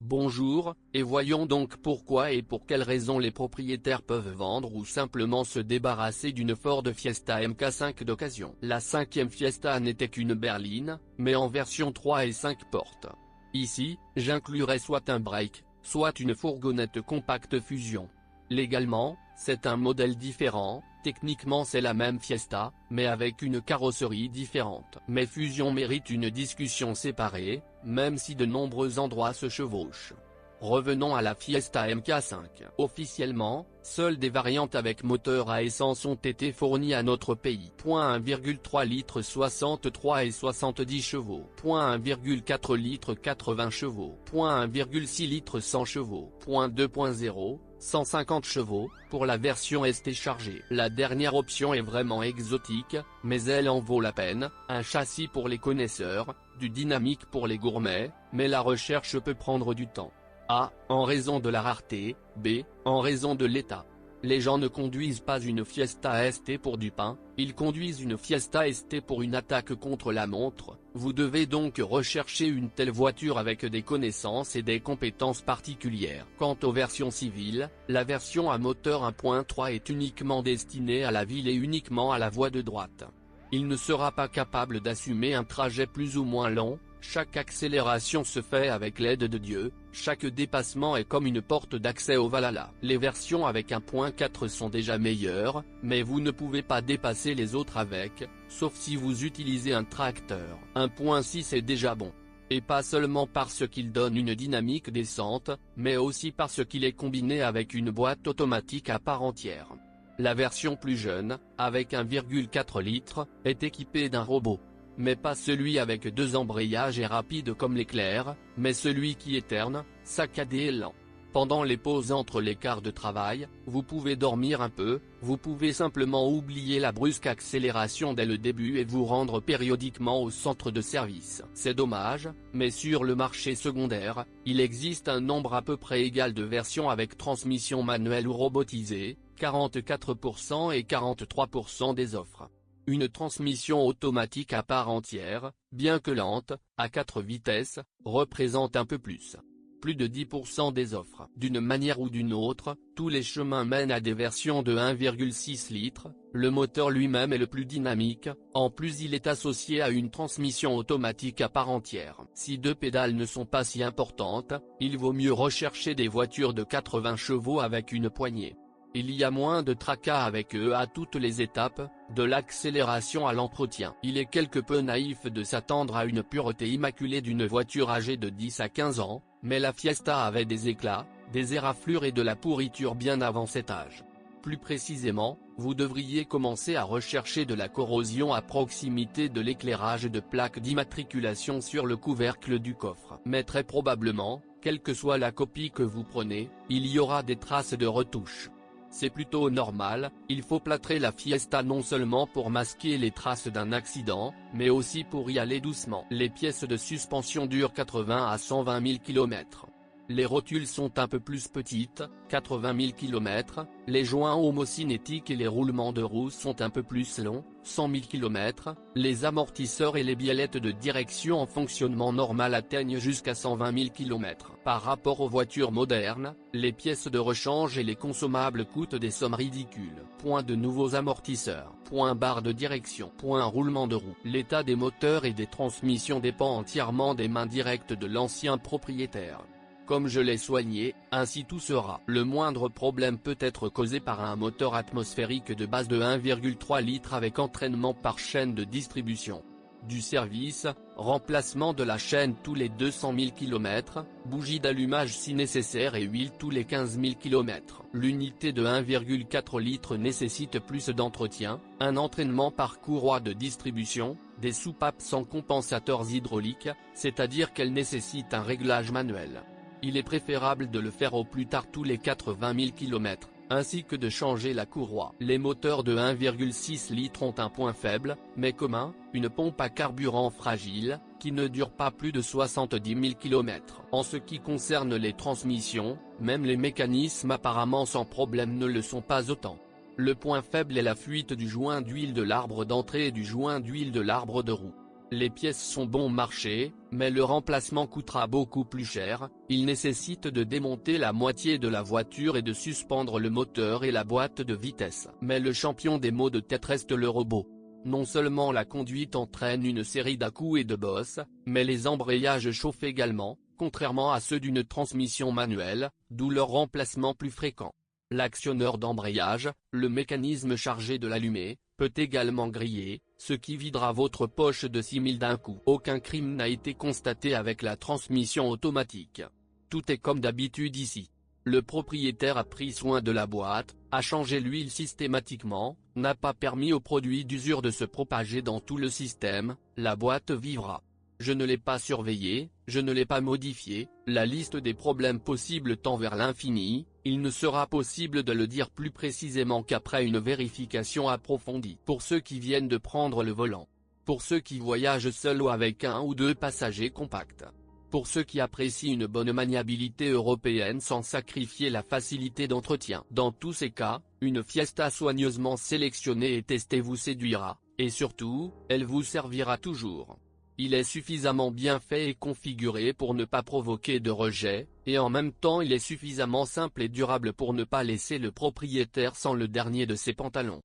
Bonjour, et voyons donc pourquoi et pour quelles raisons les propriétaires peuvent vendre ou simplement se débarrasser d'une Ford Fiesta MK5 d'occasion. La 5e Fiesta n'était qu'une berline, mais en version 3 et 5 portes. Ici, j'inclurai soit un break, soit une fourgonnette compacte Fusion. Légalement, c'est un modèle différent, techniquement c'est la même Fiesta, mais avec une carrosserie différente. Mais Fusion mérite une discussion séparée, même si de nombreux endroits se chevauchent. Revenons à la Fiesta MK5. Officiellement, seules des variantes avec moteur à essence ont été fournies à notre pays. 1,3 litres 63 et 70 chevaux. 1,4 litres 80 chevaux. 1,6 litres 100 chevaux. 2.0, 150 chevaux, pour la version ST chargée. La dernière option est vraiment exotique, mais elle en vaut la peine, un châssis pour les connaisseurs, du dynamique pour les gourmets, mais la recherche peut prendre du temps. A. En raison de la rareté, B. En raison de l'état. Les gens ne conduisent pas une Fiesta ST pour du pain, ils conduisent une Fiesta ST pour une attaque contre la montre. Vous devez donc rechercher une telle voiture avec des connaissances et des compétences particulières. Quant aux versions civiles, la version à moteur 1.3 est uniquement destinée à la ville et uniquement à la voie de droite. Il ne sera pas capable d'assumer un trajet plus ou moins long. Chaque accélération se fait avec l'aide de Dieu, chaque dépassement est comme une porte d'accès au Valhalla. Les versions avec 1.4 sont déjà meilleures, mais vous ne pouvez pas dépasser les autres avec, sauf si vous utilisez un tracteur. 1.6 est déjà bon. Et pas seulement parce qu'il donne une dynamique décente, mais aussi parce qu'il est combiné avec une boîte automatique à part entière. La version plus jeune, avec 1,4 litres, est équipée d'un robot. Mais pas celui avec 2 embrayages et rapide comme l'éclair, mais celui qui est terne, saccadé et lent. Pendant les pauses entre les quarts de travail, vous pouvez dormir un peu, vous pouvez simplement oublier la brusque accélération dès le début et vous rendre périodiquement au centre de service. C'est dommage, mais sur le marché secondaire, il existe un nombre à peu près égal de versions avec transmission manuelle ou robotisée, 44% et 43% des offres. Une transmission automatique à part entière, bien que lente, à 4 vitesses, représente un peu plus. Plus de 10% des offres. D'une manière ou d'une autre, tous les chemins mènent à des versions de 1,6 litres, le moteur lui-même est le plus dynamique, en plus il est associé à une transmission automatique à part entière. Si 2 pédales ne sont pas si importantes, il vaut mieux rechercher des voitures de 80 chevaux avec une poignée. Il y a moins de tracas avec eux à toutes les étapes, de l'accélération à l'entretien. Il est quelque peu naïf de s'attendre à une pureté immaculée d'une voiture âgée de 10 à 15 ans, mais la Fiesta avait des éclats, des éraflures et de la pourriture bien avant cet âge. Plus précisément, vous devriez commencer à rechercher de la corrosion à proximité de l'éclairage de plaques d'immatriculation sur le couvercle du coffre. Mais très probablement, quelle que soit la copie que vous prenez, il y aura des traces de retouches. C'est plutôt normal, il faut plâtrer la Fiesta non seulement pour masquer les traces d'un accident, mais aussi pour y aller doucement. Les pièces de suspension durent 80 à 120 000 km. Les rotules sont un peu plus petites, 80 000 km, les joints homocinétiques et les roulements de roues sont un peu plus longs, 100 000 km, les amortisseurs et les biellettes de direction en fonctionnement normal atteignent jusqu'à 120 000 km. Par rapport aux voitures modernes, les pièces de rechange et les consommables coûtent des sommes ridicules. Point de nouveaux amortisseurs, point barre de direction, point roulement de roues. L'état des moteurs et des transmissions dépend entièrement des mains directes de l'ancien propriétaire. Comme je l'ai soigné, ainsi tout sera. Le moindre problème peut être causé par un moteur atmosphérique de base de 1,3 litres avec entraînement par chaîne de distribution. Du service, remplacement de la chaîne tous les 200 000 km, bougie d'allumage si nécessaire et huile tous les 15 000 km. L'unité de 1,4 litres nécessite plus d'entretien, un entraînement par courroie de distribution, des soupapes sans compensateurs hydrauliques, c'est-à-dire qu'elles nécessitent un réglage manuel. Il est préférable de le faire au plus tard tous les 80 000 km, ainsi que de changer la courroie. Les moteurs de 1,6 litres ont un point faible, mais commun, une pompe à carburant fragile, qui ne dure pas plus de 70 000 km. En ce qui concerne les transmissions, même les mécanismes apparemment sans problème ne le sont pas autant. Le point faible est la fuite du joint d'huile de l'arbre d'entrée et du joint d'huile de l'arbre de roue. Les pièces sont bon marché, mais le remplacement coûtera beaucoup plus cher, il nécessite de démonter la moitié de la voiture et de suspendre le moteur et la boîte de vitesse. Mais le champion des maux de tête reste le robot. Non seulement la conduite entraîne une série d'à-coups et de bosses, mais les embrayages chauffent également, contrairement à ceux d'une transmission manuelle, d'où leur remplacement plus fréquent. L'actionneur d'embrayage, le mécanisme chargé de l'allumer, peut également griller, ce qui videra votre poche de 6000 d'un coup. Aucun crime n'a été constaté avec la transmission automatique. Tout est comme d'habitude ici. Le propriétaire a pris soin de la boîte, a changé l'huile systématiquement, n'a pas permis au produit d'usure de se propager dans tout le système, la boîte vivra. Je ne l'ai pas surveillé, je ne l'ai pas modifié, la liste des problèmes possibles tend vers l'infini, il ne sera possible de le dire plus précisément qu'après une vérification approfondie. Pour ceux qui viennent de prendre le volant. Pour ceux qui voyagent seuls ou avec un ou deux passagers compacts. Pour ceux qui apprécient une bonne maniabilité européenne sans sacrifier la facilité d'entretien. Dans tous ces cas, une Fiesta soigneusement sélectionnée et testée vous séduira, et surtout, elle vous servira toujours. Il est suffisamment bien fait et configuré pour ne pas provoquer de rejet, et en même temps il est suffisamment simple et durable pour ne pas laisser le propriétaire sans le dernier de ses pantalons.